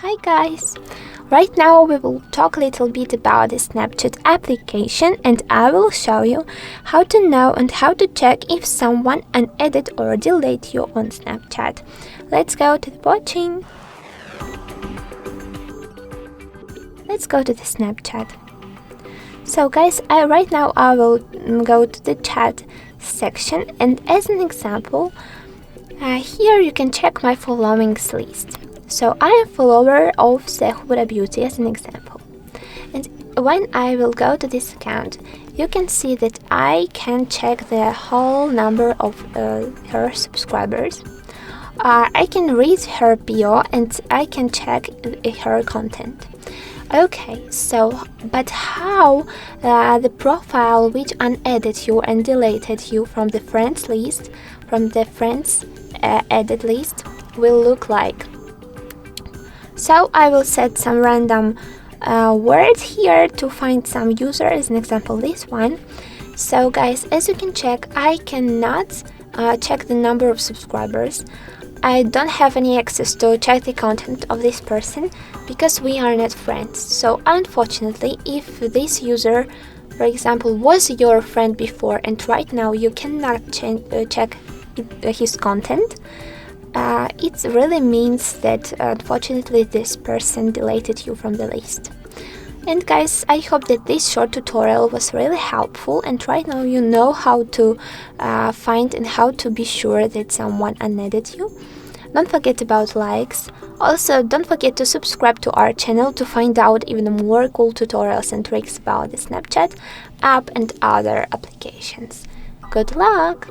Hi guys! Right now we will talk a little bit about the Snapchat application, and I will show you how to know and how to check if someone unadded or delete you on Snapchat. Let's go to the watching. Let's go to the Snapchat. So guys, right now I will go to the chat section, and as an example, here you can check my followings list. So I am a follower of Huda Beauty as an example. And when I will go to this account, you can see that I can check the whole number of her subscribers. I can read her bio and I can check her content. Okay, so, but how the profile which unadded you and deleted you from the friends list, from the friends added list, will look like? So I will set some random word here to find some user, as an example this one. So guys, as you can check, I cannot check the number of subscribers. I don't have any access to check the content of this person because we are not friends. So unfortunately, if this user, for example, was your friend before and right now you cannot check his content, it really means that unfortunately this person deleted you from the list. And guys, I hope that this short tutorial was really helpful, and right now you know how to find and how to be sure that someone unadded you. Don't forget about likes. Also, don't forget to subscribe to our channel to find out even more cool tutorials and tricks about the Snapchat app and other applications. Good luck!